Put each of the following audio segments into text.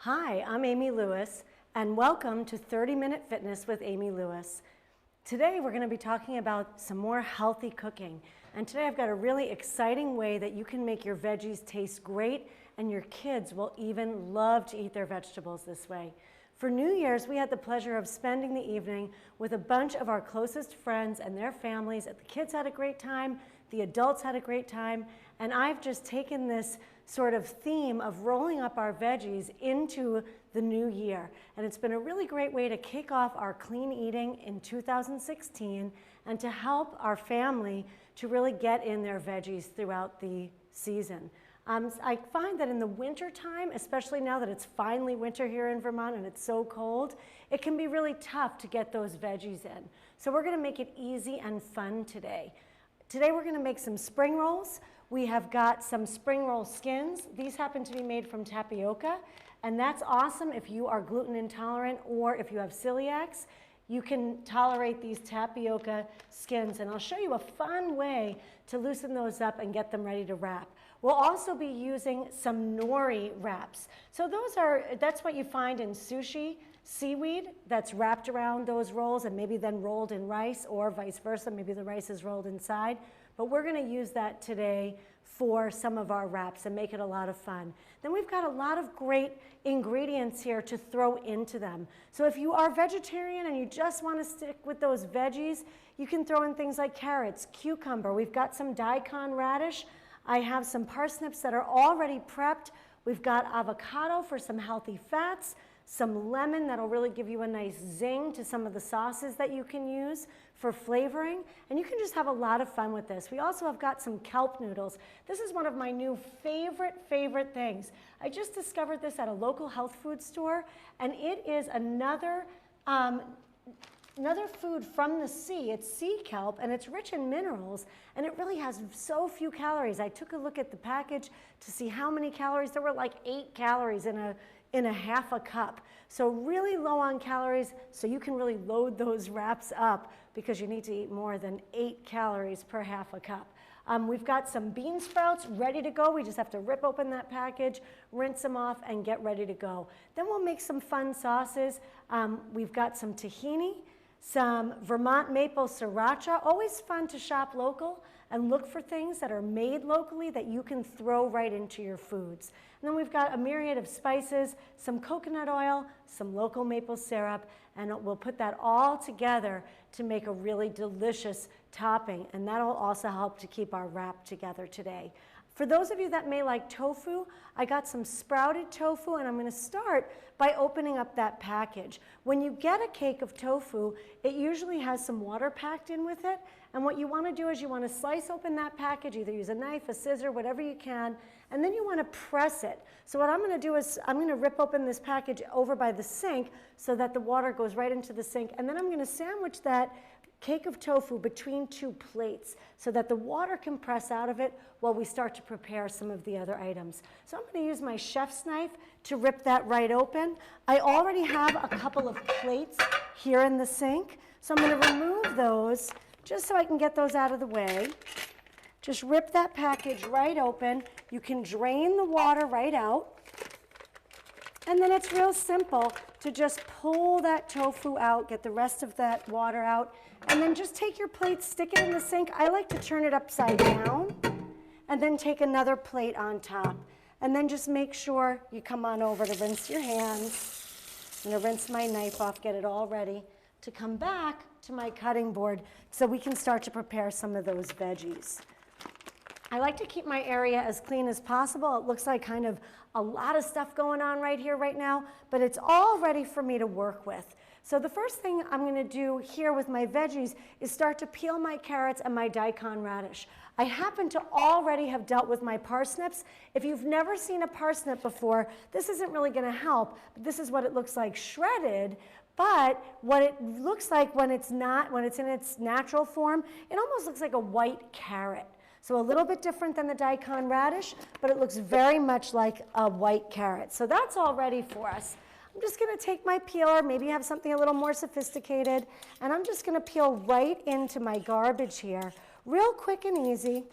Hi, I'm Amy Lewis, and welcome to 30-Minute Fitness with Amy Lewis. Today we're going to be talking about some more healthy cooking. And today I've got a really exciting way that you can make your veggies taste great, and your kids will even love to eat their vegetables this way. For New Year's, we had the pleasure of spending the evening with a bunch of our closest friends and their families. The kids had a great time, the adults had a great time, and I've just taken this sort of theme of rolling up our veggies into the new year. And it's been a really great way to kick off our clean eating in 2016 and to help our family to really get in their veggies throughout the season. I find that in the winter time, especially now that it's finally winter here in Vermont and it's so cold, it can be really tough to get those veggies in. So we're going to make it easy and fun today. Today we're going to make some spring rolls. We have got some spring roll skins. These happen to be made from tapioca, and that's awesome if you are gluten intolerant or if you have celiacs. You can tolerate these tapioca skins, and I'll show you a fun way to loosen those up and get them ready to wrap. We'll also be using some nori wraps. So that's what you find in sushi, seaweed that's wrapped around those rolls and maybe then rolled in rice, or vice versa, maybe the rice is rolled inside. But we're going to use that today for some of our wraps and make it a lot of fun. Then we've got a lot of great ingredients here to throw into them. So if you are vegetarian and you just want to stick with those veggies, you can throw in things like carrots, cucumber. We've got some daikon radish. I have some parsnips that are already prepped. We've got avocado for some healthy fats, some lemon that'll really give you a nice zing to some of the sauces that you can use for flavoring, and you can just have a lot of fun with this. We also have got some kelp noodles. This is one of my new favorite things. I just discovered this at a local health food store, and it is another food from the sea. It's sea kelp, and it's rich in minerals, and it really has so few calories. I took a look at the package to see how many calories. There were like 8 calories in a half a cup. So really low on calories, so you can really load those wraps up because you need to eat more than 8 calories per half a cup. We've got some bean sprouts ready to go. We just have to rip open that package, rinse them off, and get ready to go. Then we'll make some fun sauces. We've got some tahini, some Vermont maple sriracha. Always fun to shop local and look for things that are made locally that you can throw right into your foods. And then we've got a myriad of spices, some coconut oil, some local maple syrup, and we'll put that all together to make a really delicious topping, and that'll also help to keep our wrap together today. For those of you that may like tofu, I got some sprouted tofu, and I'm going to start by opening up that package. When you get a cake of tofu, it usually has some water packed in with it, and what you want to do is you want to slice open that package, either use a knife, a scissor, whatever you can, and then you want to press it. So what I'm going to do is I'm going to rip open this package over by the sink so that the water goes right into the sink, and then I'm going to sandwich that cake of tofu between 2 plates so that the water can press out of it while we start to prepare some of the other items. So I'm going to use my chef's knife to rip that right open. I already have a couple of plates here in the sink, so I'm going to remove those just so I can get those out of the way. Just rip that package right open. You can drain the water right out. And then it's real simple to just pull that tofu out, get the rest of that water out, and then just take your plate, stick it in the sink. I like to turn it upside down, and then take another plate on top. And then just make sure you come on over to rinse your hands. I'm going to rinse my knife off, get it all ready to come back to my cutting board so we can start to prepare some of those veggies. I like to keep my area as clean as possible. It looks like kind of a lot of stuff going on right here, right now, but it's all ready for me to work with. So the first thing I'm going to do here with my veggies is start to peel my carrots and my daikon radish. I happen to already have dealt with my parsnips. If you've never seen a parsnip before, this isn't really going to help. But this is what it looks like shredded. But what it looks like when it's in its natural form, it almost looks like a white carrot. So a little bit different than the daikon radish, but it looks very much like a white carrot. So that's all ready for us. I'm just going to take my peeler, maybe have something a little more sophisticated, and I'm just going to peel right into my garbage here. Real quick and easy.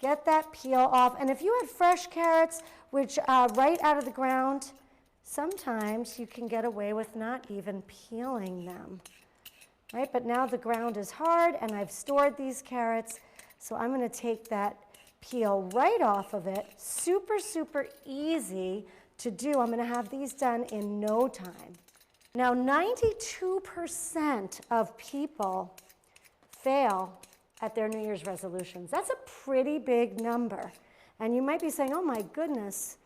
Get that peel off. And if you had fresh carrots, which right out of the ground, sometimes you can get away with not even peeling them, right? But now the ground is hard and I've stored these carrots, so I'm going to take that peel right off of it. Super, super easy to do. I'm going to have these done in no time. Now, 92% of people fail at their New Year's resolutions. That's a pretty big number. And you might be saying, oh my goodness,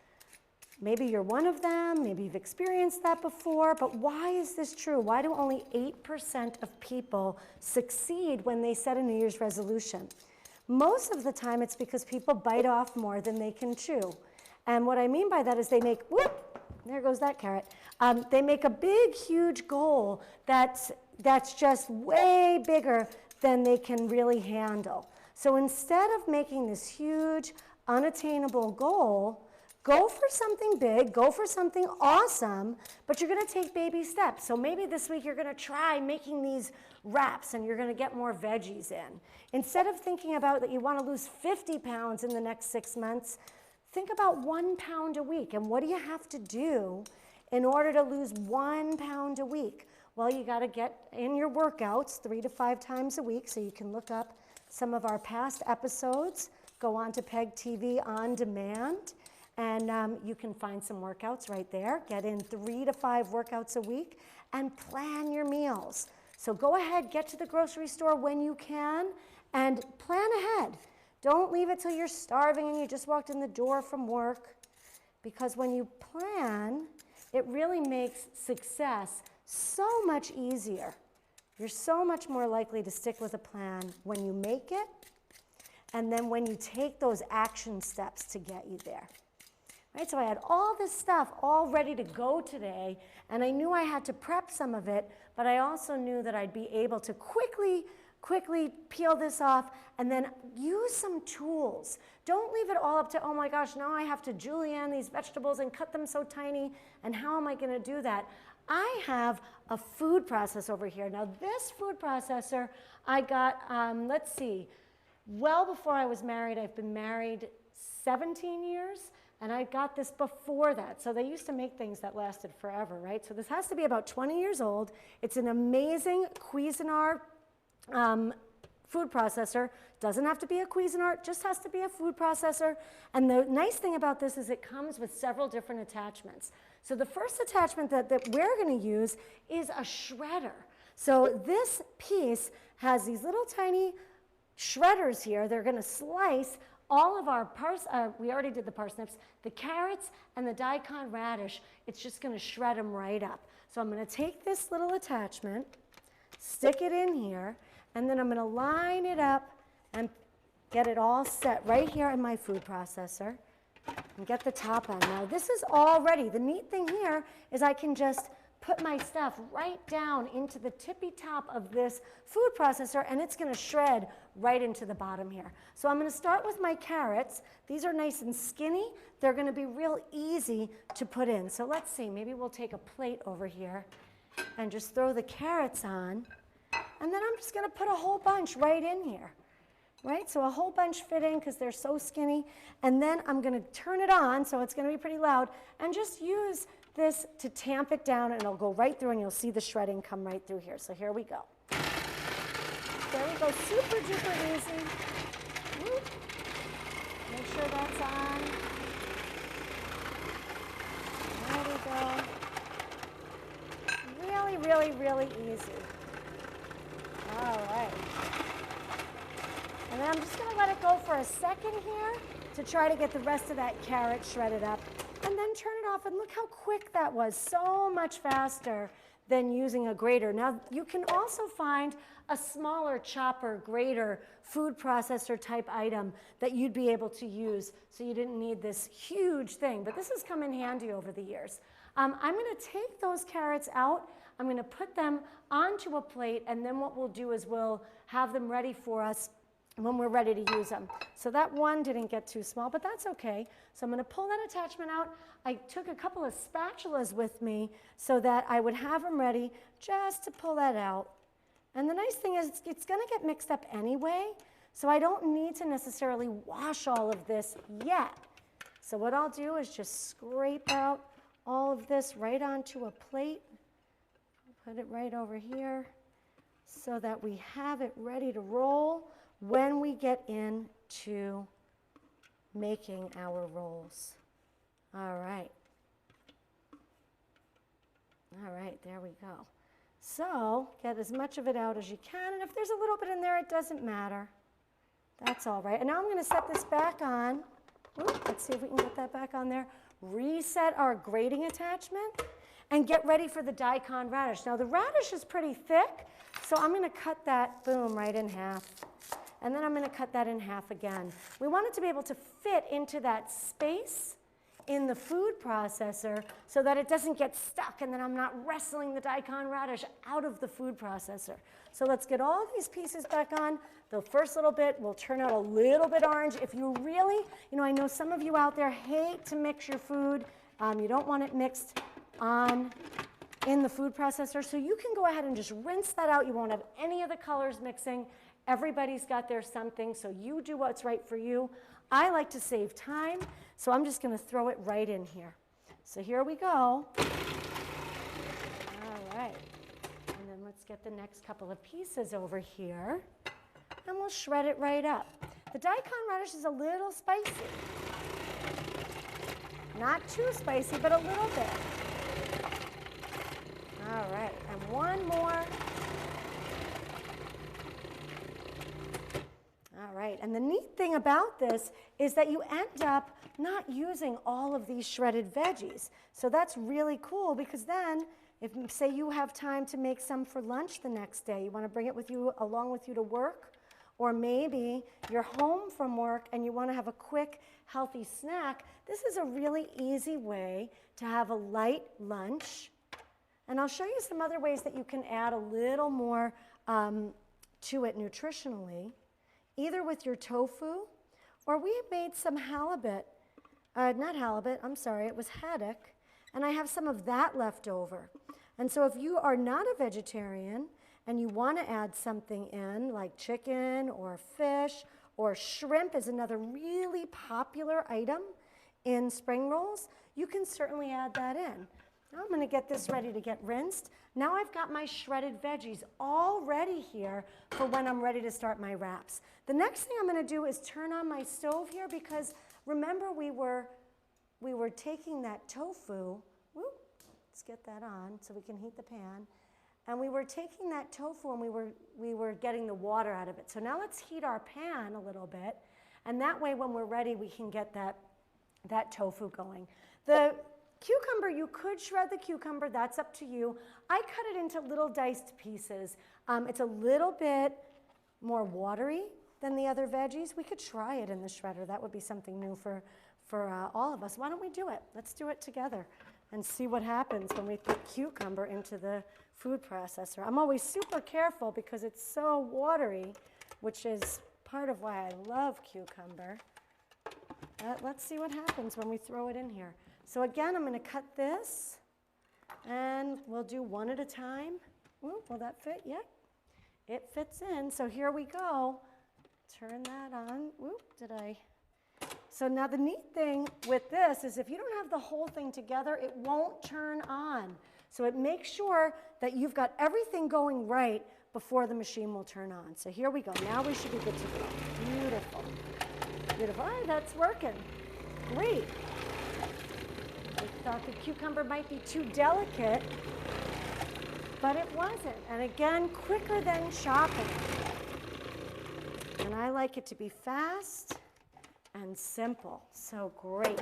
maybe you're one of them, maybe you've experienced that before, but why is this true? Why do only 8% of people succeed when they set a New Year's resolution? Most of the time it's because people bite off more than they can chew. And what I mean by that is they make, whoop, there goes that carrot. They make a big, huge goal that's just way bigger than they can really handle. So instead of making this huge, unattainable goal, go for something big, go for something awesome, but you're gonna take baby steps. So maybe this week you're gonna try making these wraps and you're gonna get more veggies in. Instead of thinking about that you wanna lose 50 pounds in the next 6 months, think about 1 pound a week. And what do you have to do in order to lose 1 pound a week? Well, you gotta get in your workouts 3 to 5 times a week, so you can look up some of our past episodes, go on to PEG TV on demand, and you can find some workouts right there. Get in 3 to 5 workouts a week and plan your meals. So go ahead, get to the grocery store when you can and plan ahead. Don't leave it till you're starving and you just walked in the door from work, because when you plan, it really makes success so much easier. You're so much more likely to stick with a plan when you make it and then when you take those action steps to get you there. Right, so I had all this stuff all ready to go today, and I knew I had to prep some of it, but I also knew that I'd be able to quickly peel this off and then use some tools. Don't leave it all up to, oh my gosh, now I have to julienne these vegetables and cut them so tiny, and how am I gonna do that? I have a food processor over here. Now this food processor I got, let's see, well before I was married. I've been married 17 years. And I got this before that. So they used to make things that lasted forever, right? So this has to be about 20 years old. It's an amazing Cuisinart food processor. Doesn't have to be a Cuisinart, just has to be a food processor. And the nice thing about this is it comes with several different attachments. So the first attachment that we're gonna use is a shredder. So this piece has these little tiny shredders here. They're gonna slice all of our we already did the parsnips, the carrots and the daikon radish. It's just gonna shred them right up. So I'm gonna take this little attachment, stick it in here, and then I'm gonna line it up and get it all set right here in my food processor and get the top on. Now this is all ready. The neat thing here is I can just put my stuff right down into the tippy top of this food processor, and it's gonna shred right into the bottom here. So I'm gonna start with my carrots. These are nice and skinny. They're gonna be real easy to put in. So let's see, maybe we'll take a plate over here and just throw the carrots on, and then I'm just gonna put a whole bunch right in here. Right, so a whole bunch fit in because they're so skinny, and then I'm gonna turn it on, so it's gonna be pretty loud, and just use this to tamp it down, and it'll go right through, and you'll see the shredding come right through here. So here we go. There we go, super duper easy. Whoop. Make sure that's on. There we go. Really, really, really easy. All right. And then I'm just gonna let it go for a second here to try to get the rest of that carrot shredded up. And then turn it off, and look how quick that was. So much faster than using a grater. Now, you can also find a smaller chopper, grater, food processor type item that you'd be able to use, so you didn't need this huge thing. But this has come in handy over the years. I'm gonna take those carrots out. I'm gonna put them onto a plate, and then what we'll do is we'll have them ready for us when we're ready to use them. So that one didn't get too small, but that's okay. So I'm gonna pull that attachment out. I took a couple of spatulas with me so that I would have them ready just to pull that out. And the nice thing is it's gonna get mixed up anyway, so I don't need to necessarily wash all of this yet. So what I'll do is just scrape out all of this right onto a plate. Put it right over here so that we have it ready to roll when we get into making our rolls. All right. All right, there we go. So get as much of it out as you can, and if there's a little bit in there, it doesn't matter. That's all right. And now I'm going to set this back on. Ooh, let's see if we can get that back on there. Reset our grating attachment and get ready for the daikon radish. Now the radish is pretty thick, so I'm going to cut that, boom, right in half. And then I'm going to cut that in half again. We want it to be able to fit into that space in the food processor so that it doesn't get stuck and then I'm not wrestling the daikon radish out of the food processor. So let's get all these pieces back on. The first little bit will turn out a little bit orange. If you really, I know some of you out there hate to mix your food. You don't want it mixed in the food processor. So you can go ahead and just rinse that out. You won't have any of the colors mixing. Everybody's got their something, so you do what's right for you. I like to save time, so I'm just going to throw it right in here. So here we go. All right. And then let's get the next couple of pieces over here, and we'll shred it right up. The daikon radish is a little spicy. Not too spicy, but a little bit. All right, and one more. All right, and the neat thing about this is that you end up not using all of these shredded veggies. So that's really cool because then, if say you have time to make some for lunch the next day, you want to bring it with you, along with you to work, or maybe you're home from work and you want to have a quick, healthy snack, this is a really easy way to have a light lunch. And I'll show you some other ways that you can add a little more to it nutritionally, either with your tofu, or we made some halibut, not halibut, I'm sorry, it was haddock, and I have some of that left over. And so if you are not a vegetarian and you want to add something in, like chicken or fish, or shrimp is another really popular item in spring rolls, you can certainly add that in. Now I'm going to get this ready to get rinsed. Now I've got my shredded veggies all ready here for when I'm ready to start my wraps. The next thing I'm going to do is turn on my stove here because remember we were taking that tofu, let's get that on so we can heat the pan, and we were taking that tofu and we were getting the water out of it. So now let's heat our pan a little bit, and that way when we're ready we can get that tofu going. The cucumber, you could shred the cucumber, that's up to you. I cut it into little diced pieces. It's a little bit more watery than the other veggies. We could try it in the shredder. That would be something new for all of us. Why don't we do it? Let's do it together and see what happens when we put cucumber into the food processor. I'm always super careful because it's so watery, which is part of why I love cucumber. Let's see what happens when we throw it in here. So again, I'm going to cut this, and we'll do one at a time. Ooh, will that fit? Yep, it fits in. So here we go. Turn that on. Ooh, So now the neat thing with this is if you don't have the whole thing together, it won't turn on. So it makes sure that you've got everything going right before the machine will turn on. So here we go. Now we should be good to go. Beautiful. Beautiful. All right, that's working. Great. I thought the cucumber might be too delicate, but it wasn't. And again, quicker than chopping. And I like it to be fast and simple. So great.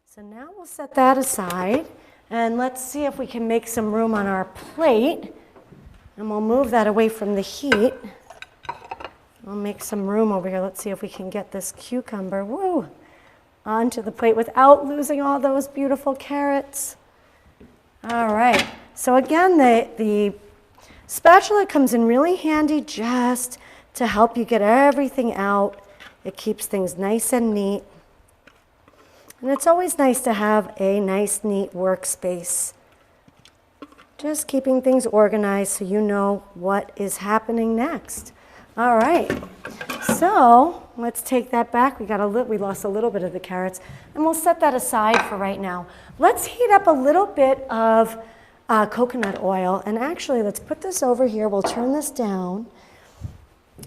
So now we'll set that aside, and let's see if we can make some room on our plate. And we'll move that away from the heat. We'll make some room over here. Let's see if we can get this cucumber, onto the plate without losing all those beautiful carrots. All right, so again, the spatula comes in really handy just to help you get everything out. It keeps things nice and neat. And it's always nice to have a nice, neat workspace. Just keeping things organized so you know what is happening next. All right, So let's take that back. We lost a little bit of the carrots, and we'll set that aside for right now. Let's heat up a little bit of coconut oil, and actually let's put this over here. We'll turn this down.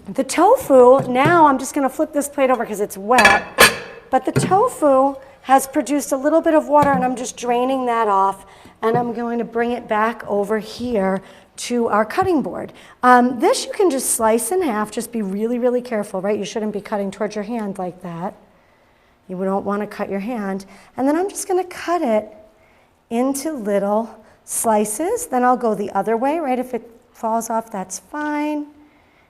The tofu, now I'm just going to flip this plate over because it's wet, but the tofu has produced a little bit of water, and I'm just draining that off, and I'm going to bring it back over here to our cutting board. This you can just slice in half. Just be really, really careful, right? You shouldn't be cutting towards your hand like that. You don't want to cut your hand. And then I'm just going to cut it into little slices. Then I'll go the other way, right? If it falls off, that's fine,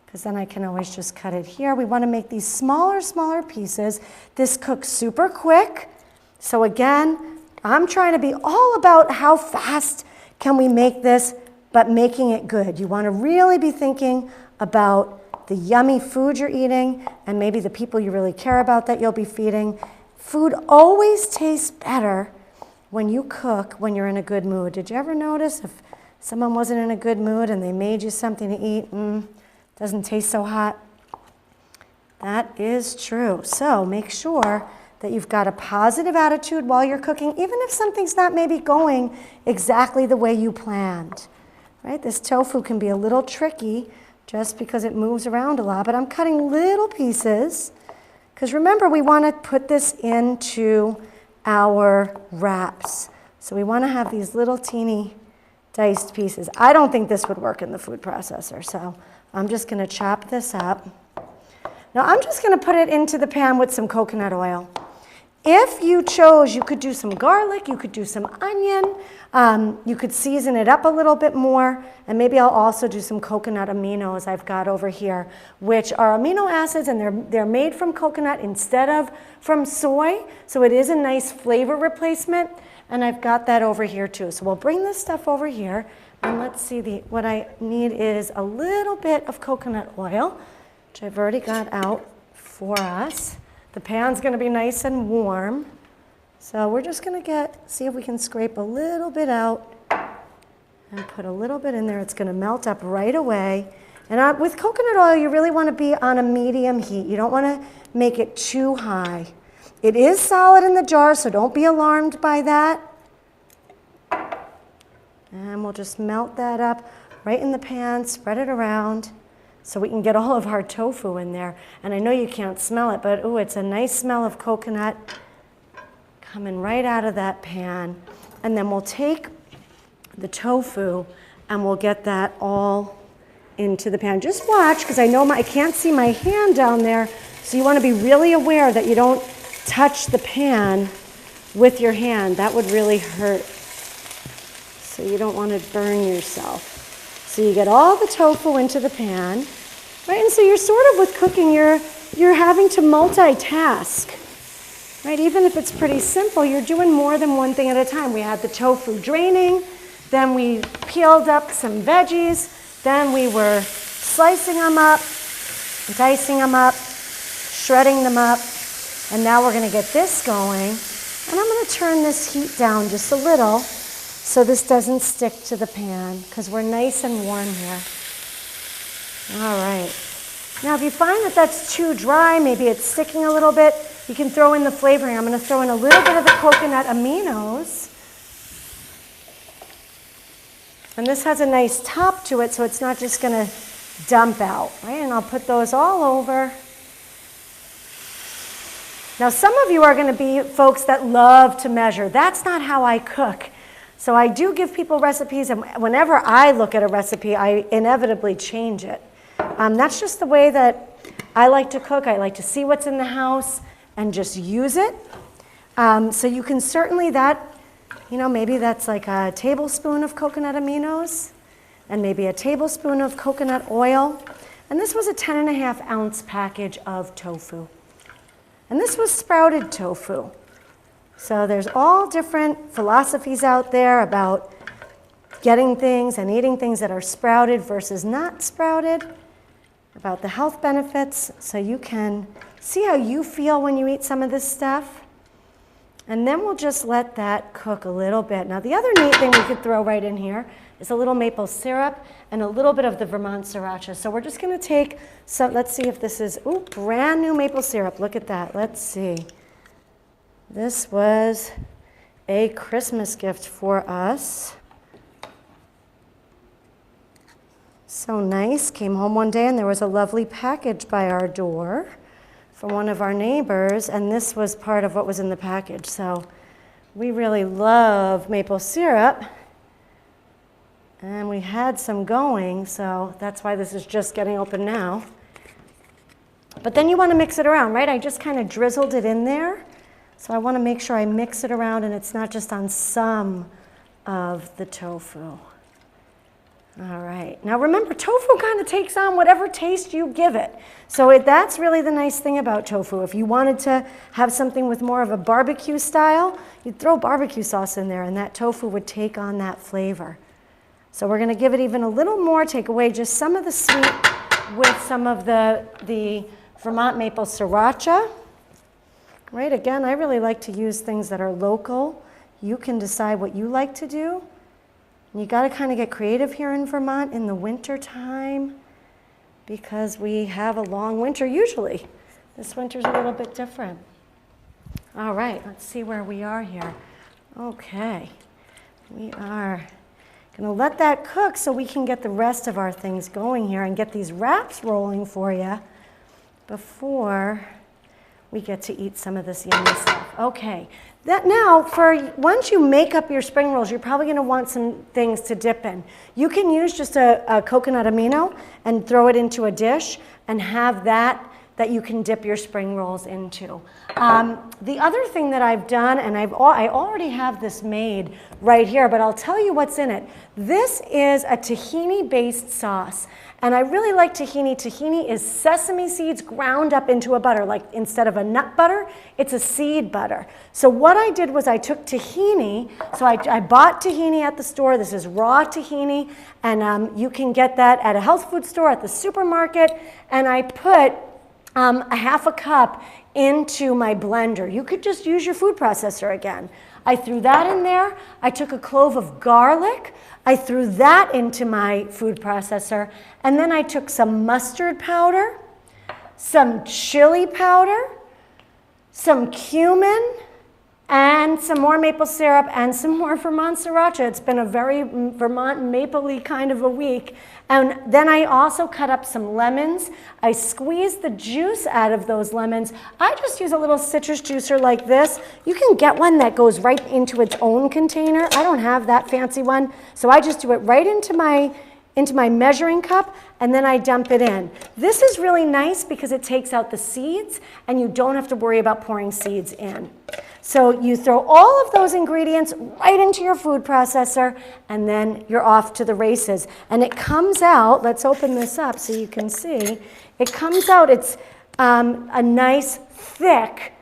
because then I can always just cut it here. We want to make these smaller pieces. This cooks super quick. So again, I'm trying to be all about how fast can we make this, but making it good. You want to really be thinking about the yummy food you're eating and maybe the people you really care about that you'll be feeding. Food always tastes better when you cook when you're in a good mood. Did you ever notice if someone wasn't in a good mood and they made you something to eat, doesn't taste so hot? That is true. So make sure that you've got a positive attitude while you're cooking, even if something's not maybe going exactly the way you planned. Right? This tofu can be a little tricky just because it moves around a lot, but I'm cutting little pieces because remember, we want to put this into our wraps. So we want to have these little teeny diced pieces. I don't think this would work in the food processor, so I'm just going to chop this up. Now I'm just going to put it into the pan with some coconut oil. If you chose, you could do some garlic, you could do some onion, you could season it up a little bit more, and maybe I'll also do some coconut aminos I've got over here, which are amino acids, and they're made from coconut instead of from soy, so it is a nice flavor replacement, and I've got that over here too. So we'll bring this stuff over here, and let's see, what I need is a little bit of coconut oil, which I've already got out for us. The pan's going to be nice and warm, so we're just going to see if we can scrape a little bit out and put a little bit in there. It's going to melt up right away. And with coconut oil, you really want to be on a medium heat. You don't want to make it too high. It is solid in the jar, so don't be alarmed by that. And we'll just melt that up right in the pan, spread it around, so we can get all of our tofu in there. And I know you can't smell it, but ooh, it's a nice smell of coconut coming right out of that pan. And then we'll take the tofu and we'll get that all into the pan. Just watch, because I know I can't see my hand down there, so you want to be really aware that you don't touch the pan with your hand. That would really hurt. So you don't want to burn yourself. So you get all the tofu into the pan, right? And so you're sort of, with cooking, you're having to multitask, right? Even if it's pretty simple, you're doing more than one thing at a time. We had the tofu draining, then we peeled up some veggies, then we were slicing them up, dicing them up, shredding them up, and now we're going to get this going. And I'm going to turn this heat down just a little so this doesn't stick to the pan, because we're nice and warm here. All right. Now if you find that that's too dry, maybe it's sticking a little bit, you can throw in the flavoring. I'm going to throw in a little bit of the coconut aminos. And this has a nice top to it, so it's not just going to dump out, right? And I'll put those all over. Now some of you are going to be folks that love to measure. That's not how I cook. So I do give people recipes, and whenever I look at a recipe, I inevitably change it. That's just the way that I like to cook. I like to see what's in the house and just use it. So you can certainly, maybe that's like a tablespoon of coconut aminos and maybe a tablespoon of coconut oil. And this was a 10.5 ounce package of tofu. And this was sprouted tofu. So there's all different philosophies out there about getting things and eating things that are sprouted versus not sprouted, about the health benefits, so you can see how you feel when you eat some of this stuff. And then we'll just let that cook a little bit. Now the other neat thing we could throw right in here is a little maple syrup and a little bit of the Vermont sriracha. So we're just gonna take some, let's see if this is, ooh, brand new maple syrup. Look at that, let's see. This was a Christmas gift for us. So nice, came home one day and there was a lovely package by our door from one of our neighbors, and this was part of what was in the package. So we really love maple syrup, and we had some going, so that's why this is just getting open now. But then you want to mix it around, right? I just kind of drizzled it in there, so I want to make sure I mix it around and it's not just on some of the tofu. All right, now remember, tofu kind of takes on whatever taste you give it. So that's really the nice thing about tofu. If you wanted to have something with more of a barbecue style, you'd throw barbecue sauce in there and that tofu would take on that flavor. So we're gonna give it even a little more, take away just some of the sweet with some of the Vermont maple sriracha. Right, again, I really like to use things that are local. You can decide what you like to do. You got to kind of get creative here in Vermont in the winter time because we have a long winter usually. This winter's a little bit different. All right, let's see where we are here. Okay, we are going to let that cook so we can get the rest of our things going here and get these wraps rolling for you before we get to eat some of this yummy stuff. Okay. That now, once you make up your spring rolls, you're probably going to want some things to dip in. You can use just a coconut amino and throw it into a dish and have that you can dip your spring rolls into. The other thing that I've done, and I already have this made right here, but I'll tell you what's in it. This is a tahini-based sauce. And I really like tahini. Tahini is sesame seeds ground up into a butter. Like instead of a nut butter, it's a seed butter. So what I did was I took tahini. So I bought tahini at the store. This is raw tahini. And you can get that at a health food store, at the supermarket. And I put a half a cup into my blender. You could just use your food processor again. I threw that in there. I took a clove of garlic. I threw that into my food processor, and then I took some mustard powder, some chili powder, some cumin, and some more maple syrup, and some more Vermont sriracha. It's been a very Vermont maple-y kind of a week. And then I also cut up some lemons. I squeezed the juice out of those lemons. I just use a little citrus juicer like this. You can get one that goes right into its own container. I don't have that fancy one, so I just do it right into my measuring cup, and then I dump it in. This is really nice because it takes out the seeds, and you don't have to worry about pouring seeds in. So you throw all of those ingredients right into your food processor, and then you're off to the races. And it comes out, let's open this up so you can see, it comes out, it's a nice thick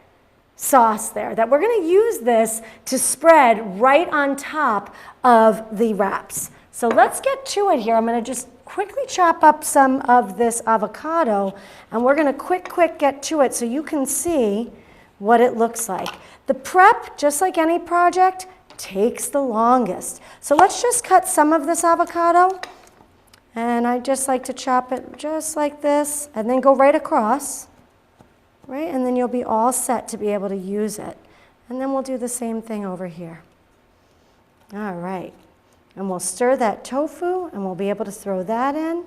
sauce there that we're going to use this to spread right on top of the wraps. So let's get to it here. I'm going to just quickly chop up some of this avocado, and we're going to quick get to it so you can see what it looks like. The prep, just like any project, takes the longest. So let's just cut some of this avocado, and I just like to chop it just like this, and then go right across, right? And then you'll be all set to be able to use it. And then we'll do the same thing over here. All right. And we'll stir that tofu, and we'll be able to throw that in.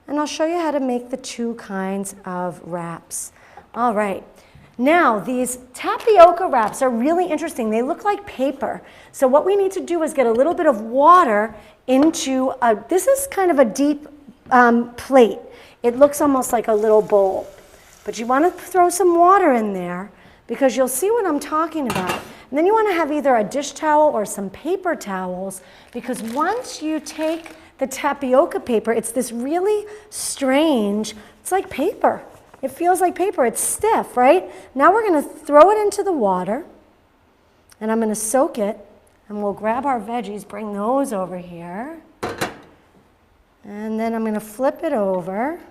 And I'll show you how to make the two kinds of wraps. All right. Now, these tapioca wraps are really interesting. They look like paper. So what we need to do is get a little bit of water into this is kind of a deep plate. It looks almost like a little bowl. But you want to throw some water in there because you'll see what I'm talking about. And then you want to have either a dish towel or some paper towels, because once you take the tapioca paper, it's this really strange, it's like paper. It feels like paper, it's stiff, right? Now we're going to throw it into the water, and I'm going to soak it, and we'll grab our veggies, bring those over here, and then I'm going to flip it over.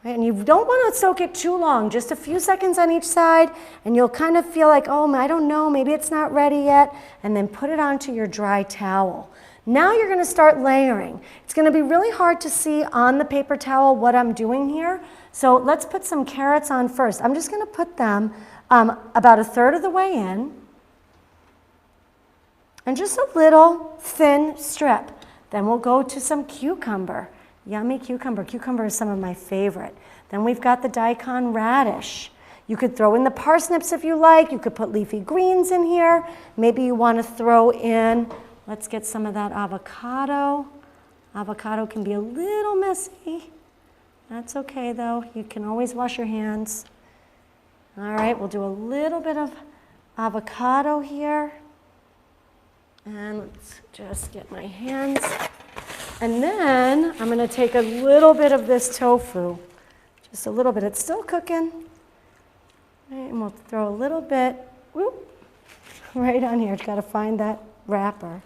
And you don't want to soak it too long, just a few seconds on each side, and you'll kind of feel like, oh, I don't know, maybe it's not ready yet, and then put it onto your dry towel. Now you're going to start layering. It's going to be really hard to see on the paper towel what I'm doing here, so let's put some carrots on first. I'm just going to put them about 1/3 of the way in, and just a little thin strip. Then we'll go to some cucumber. Yummy cucumber. Cucumber is some of my favorite. Then we've got the daikon radish. You could throw in the parsnips if you like. You could put leafy greens in here. Maybe you want to throw in, let's get some of that avocado. Avocado can be a little messy. That's okay though. You can always wash your hands. All right, we'll do a little bit of avocado here. And let's just get my hands. And then I'm going to take a little bit of this tofu, just a little bit. It's still cooking. And we'll throw a little bit, whoop, right on here. Got to find that wrapper.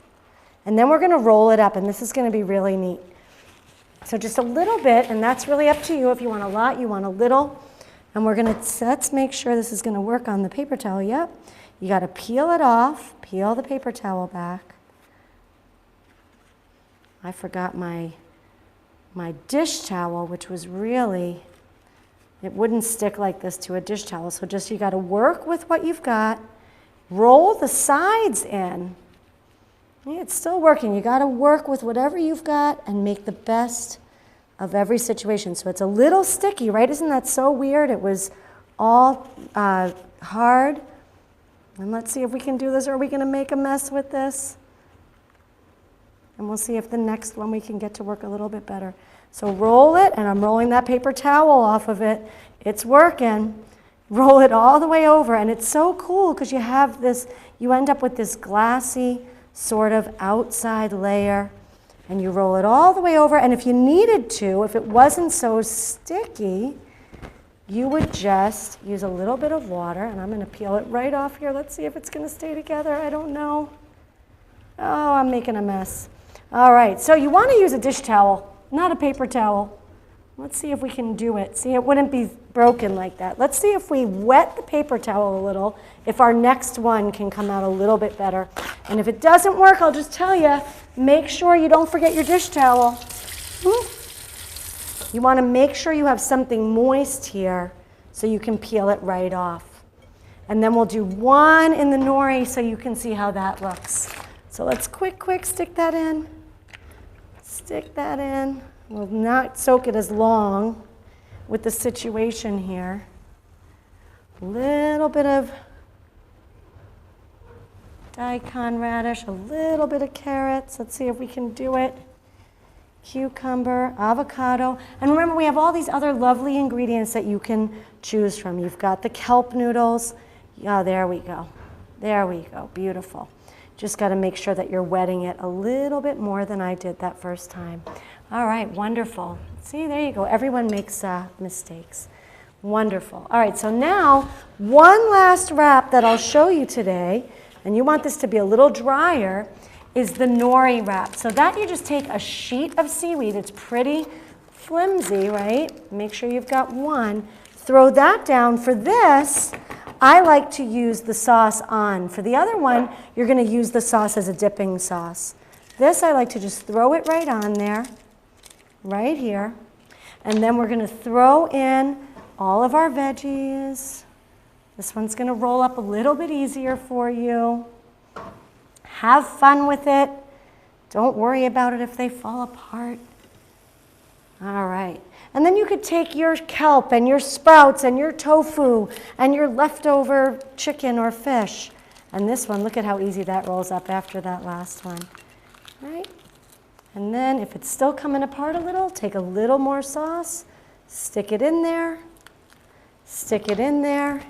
And then we're going to roll it up, and this is going to be really neat. So just a little bit, and that's really up to you. If you want a lot, you want a little. And we're going to, let's make sure this is going to work on the paper towel. Yep. You got to peel it off, peel the paper towel back. I forgot my dish towel, which was really, it wouldn't stick like this to a dish towel. So just, you got to work with what you've got. Roll the sides in. Yeah, it's still working. You got to work with whatever you've got and make the best of every situation. So it's a little sticky, right? Isn't that so weird? It was all hard. And let's see if we can do this. Or are we going to make a mess with this? And we'll see if the next one we can get to work a little bit better. So roll it, and I'm rolling that paper towel off of it. It's working. Roll it all the way over, and it's so cool because you have this, you end up with this glassy sort of outside layer, and you roll it all the way over, and if you needed to, if it wasn't so sticky, you would just use a little bit of water, and I'm going to peel it right off here. Let's see if it's going to stay together. I don't know. Oh, I'm making a mess. All right, so you want to use a dish towel, not a paper towel. Let's see if we can do it. See, it wouldn't be broken like that. Let's see if we wet the paper towel a little, if our next one can come out a little bit better. And if it doesn't work, I'll just tell you, make sure you don't forget your dish towel. You want to make sure you have something moist here so you can peel it right off. And then we'll do one in the nori so you can see how that looks. So let's quick stick that in. Stick that in. We'll not soak it as long with the situation here. A little bit of daikon radish, a little bit of carrots. Let's see if we can do it. Cucumber, avocado. And remember, we have all these other lovely ingredients that you can choose from. You've got the kelp noodles. Oh, there we go. There we go. Beautiful. Just got to make sure that you're wetting it a little bit more than I did that first time. All right, wonderful. See, there you go. Everyone makes mistakes. Wonderful. All right, so now one last wrap that I'll show you today, and you want this to be a little drier, is the nori wrap. So that you just take a sheet of seaweed. It's pretty flimsy, right? Make sure you've got one. Throw that down. For this, I like to use the sauce on. For the other one, you're going to use the sauce as a dipping sauce. This, I like to just throw it right on there, right here. And then we're going to throw in all of our veggies. This one's going to roll up a little bit easier for you. Have fun with it. Don't worry about it if they fall apart. All right. And then you could take your kelp and your sprouts and your tofu and your leftover chicken or fish. And this one, look at how easy that rolls up after that last one. Right? And then if it's still coming apart a little, take a little more sauce, stick it in there, stick it in there,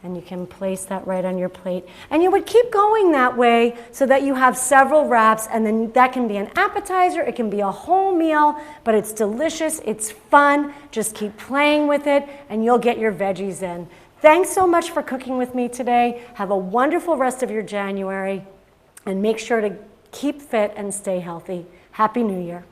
and you can place that right on your plate. And you would keep going that way so that you have several wraps, and then that can be an appetizer, it can be a whole meal, but it's delicious, it's fun. Just keep playing with it, and you'll get your veggies in. Thanks so much for cooking with me today. Have a wonderful rest of your January, and make sure to keep fit and stay healthy. Happy New Year.